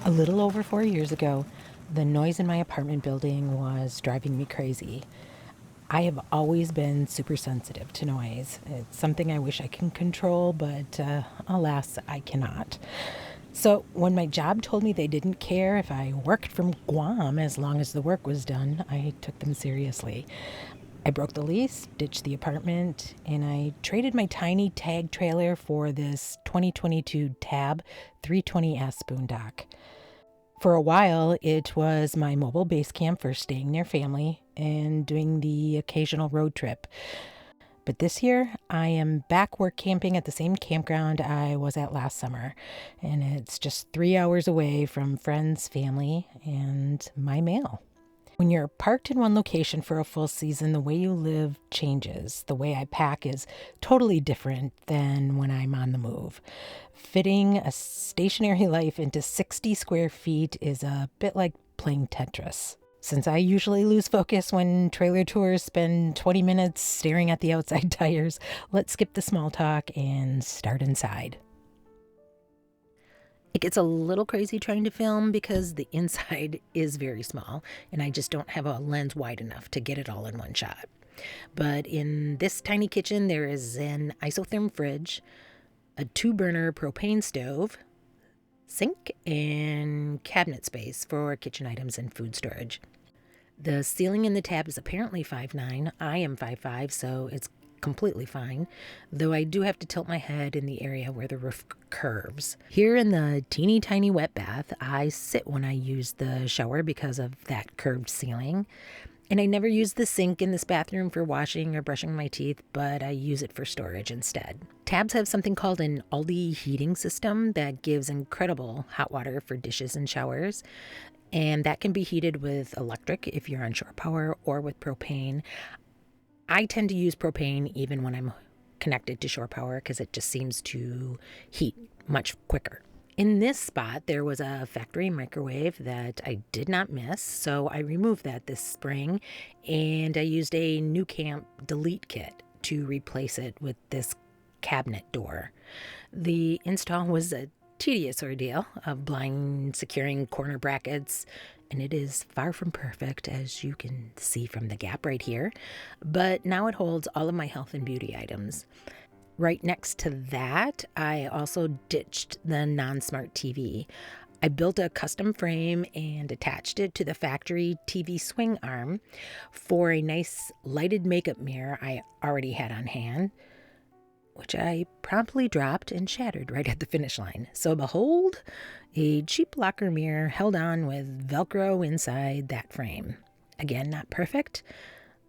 A little over 4 years ago, the noise in my apartment building was driving me crazy. I have always been super sensitive to noise. It's something I wish I can control, but alas, I cannot. So when my job told me they didn't care if I worked from Guam as long as the work was done, I took them seriously. I broke the lease, ditched the apartment, and I traded my tiny tag trailer for this 2022 Tab 320S Boondock. For a while, it was my mobile base camp for staying near family and doing the occasional road trip. But this year, I am back work camping at the same campground I was at last summer, and it's just 3 hours away from friends, family, and my mail. When you're parked in one location for a full season, the way you live changes. The way I pack is totally different than when I'm on the move. Fitting a stationary life into 60 square feet is a bit like playing Tetris. Since I usually lose focus when trailer tours spend 20 minutes staring at the outside tires, let's skip the small talk and start inside. It gets a little crazy trying to film because the inside is very small and I just don't have a lens wide enough to get it all in one shot. But in this tiny kitchen, there is an isotherm fridge, a 2-burner propane stove, sink, and cabinet space for kitchen items and food storage. The ceiling in the tab is apparently 5'9". I am 5'5", so it's completely fine, though I do have to tilt my head in the area where the roof curves. Here in the teeny tiny wet bath, I sit when I use the shower because of that curved ceiling. And I never use the sink in this bathroom for washing or brushing my teeth, but I use it for storage instead. Tabs have something called an Aldi heating system that gives incredible hot water for dishes and showers. And that can be heated with electric if you're on shore power or with propane. I tend to use propane even when I'm connected to shore power because it just seems to heat much quicker. In this spot, there was a factory microwave that I did not miss, so I removed that this spring, and I used a New Camp delete kit to replace it with this cabinet door. The install was a tedious ordeal of blind securing corner brackets, and it is far from perfect, as you can see from the gap right here, but now it holds all of my health and beauty items. Right next to that, I also ditched the non-smart TV. I built a custom frame and attached it to the factory TV swing arm for a nice lighted makeup mirror I already had on hand, which I promptly dropped and shattered right at the finish line. So behold, a cheap locker mirror held on with Velcro inside that frame. Again, not perfect,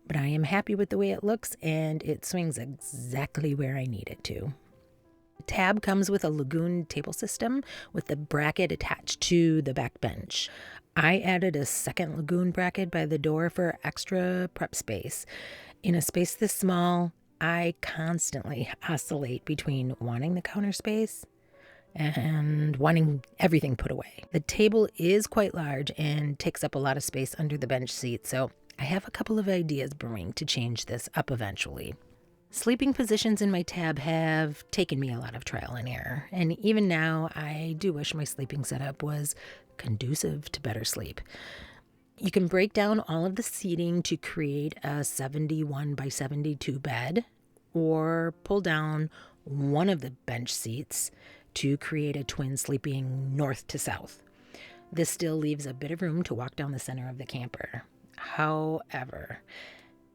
but I am happy with the way it looks, and it swings exactly where I need it to. The tab comes with a Lagoon table system with the bracket attached to the back bench. I added a second Lagoon bracket by the door for extra prep space. In a space this small, I constantly oscillate between wanting the counter space and wanting everything put away. The table is quite large and takes up a lot of space under the bench seat, so I have a couple of ideas brewing to change this up eventually. Sleeping positions in my tab have taken me a lot of trial and error, and even now I do wish my sleeping setup was conducive to better sleep. You can break down all of the seating to create a 71 by 72 bed, or pull down one of the bench seats to create a twin sleeping north to south. This still leaves a bit of room to walk down the center of the camper. However,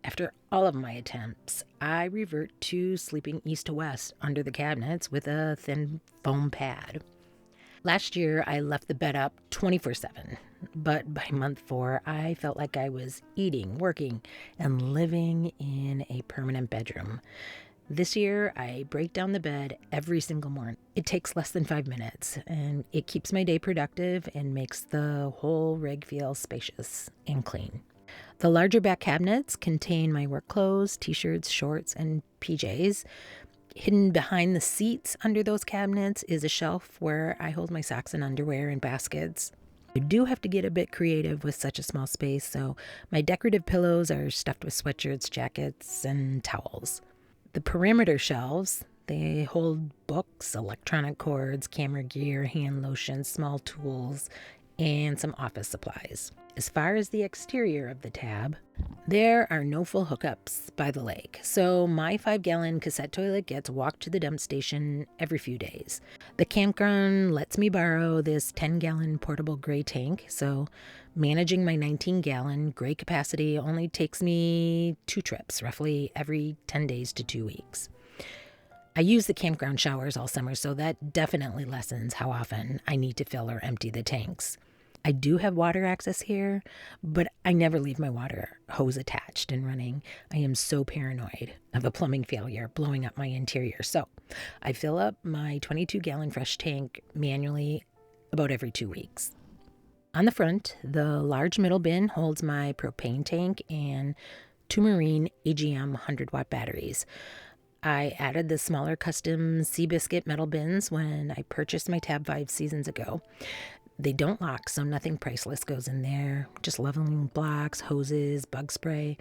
after all of my attempts, I revert to sleeping east to west under the cabinets with a thin foam pad. Last year, I left the bed up 24/7, but by month 4, I felt like I was eating, working, and living in a permanent bedroom. This year, I break down the bed every single morning. It takes less than 5 minutes, and it keeps my day productive and makes the whole rig feel spacious and clean. The larger back cabinets contain my work clothes, t-shirts, shorts, and PJs. Hidden behind the seats under those cabinets is a shelf where I hold my socks and underwear in baskets. I do have to get a bit creative with such a small space, so my decorative pillows are stuffed with sweatshirts, jackets, and towels. The perimeter shelves, They hold books, electronic cords, camera gear, hand lotion, small tools, and some office supplies. As far as the exterior of the tab, there are no full hookups by the lake, so my 5-gallon cassette toilet gets walked to the dump station every few days. The campground lets me borrow this 10-gallon portable gray tank, so managing my 19-gallon gray capacity only takes me 2 trips, roughly every 10 days to 2 weeks. I use the campground showers all summer, so that definitely lessens how often I need to fill or empty the tanks. I do have water access here, but I never leave my water hose attached and running. I am so paranoid of a plumbing failure blowing up my interior. So I fill up my 22-gallon fresh tank manually about every 2 weeks. On the front, the large middle bin holds my propane tank and 2 Marine AGM 100-watt batteries. I added the smaller custom Sea Biscuit metal bins when I purchased my Tab 5 seasons ago. They don't lock, so nothing priceless goes in there. Just leveling blocks, hoses, bug spray.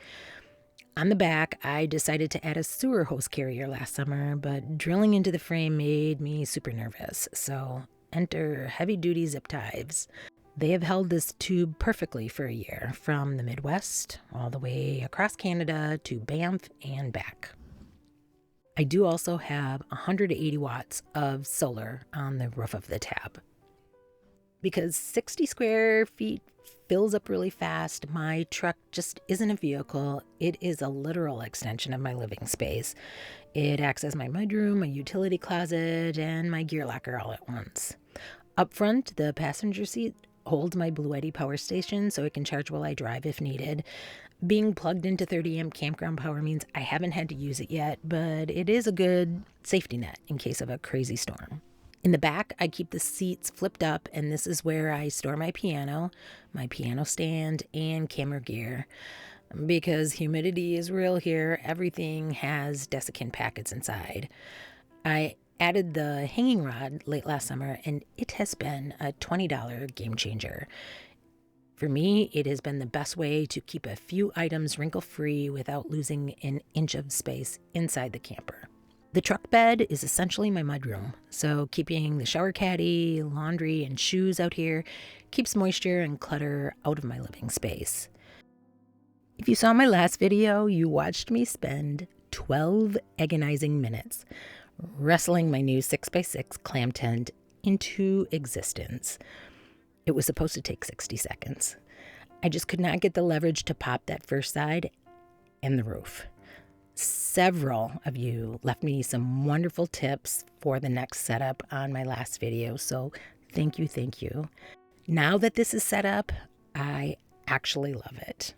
On the back, I decided to add a sewer hose carrier last summer, but drilling into the frame made me super nervous. So enter heavy-duty zip ties. They have held this tube perfectly for a year, from the Midwest all the way across Canada to Banff and back. I do also have 180 watts of solar on the roof of the tab. Because 60 square feet fills up really fast, my truck just isn't a vehicle. It is a literal extension of my living space. It acts as my mudroom, my utility closet, and my gear locker all at once. Up front, the passenger seat holds my Bluetti power station so it can charge while I drive if needed. Being plugged into 30-amp campground power means I haven't had to use it yet, but it is a good safety net in case of a crazy storm. In the back, I keep the seats flipped up, and this is where I store my piano stand, and camera gear. Because humidity is real here, everything has desiccant packets inside. I added the hanging rod late last summer, and it has been a $20 game changer. For me, it has been the best way to keep a few items wrinkle-free without losing an inch of space inside the camper. The truck bed is essentially my mudroom, so keeping the shower caddy, laundry, and shoes out here keeps moisture and clutter out of my living space. If you saw my last video, you watched me spend 12 agonizing minutes wrestling my new 6x6 clam tent into existence. It was supposed to take 60 seconds. I just could not get the leverage to pop that first side and the roof. Several of you left me some wonderful tips for the next setup on my last video, so thank you. Now that this is set up, I actually love it.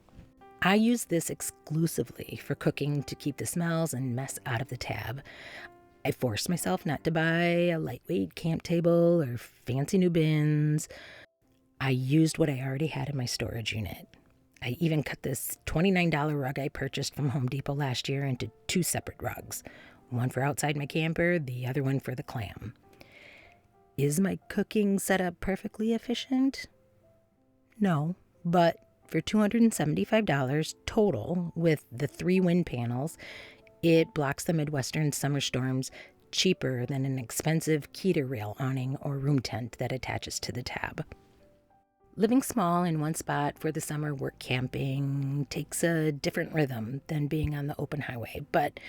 I use this exclusively for cooking to keep the smells and mess out of the tab. I forced myself not to buy a lightweight camp table or fancy new bins. I used what I already had in my storage unit. I even cut this $29 rug I purchased from Home Depot last year into 2 separate rugs. One for outside my camper, the other one for the clam. Is my cooking setup perfectly efficient? No, but for $275 total with the 3 wind panels, it blocks the Midwestern summer storms cheaper than an expensive Keter rail awning or room tent that attaches to the tab. Living small in one spot for the summer work camping takes a different rhythm than being on the open highway, but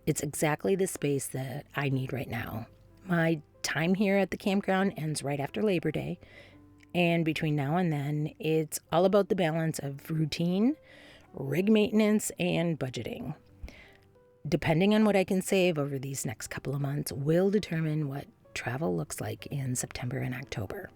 it's exactly the space that I need right now. My time here at the campground ends right after Labor Day, and between now and then, it's all about the balance of routine, rig maintenance, and budgeting. Depending on what I can save over these next couple of months will determine what travel looks like in September and October.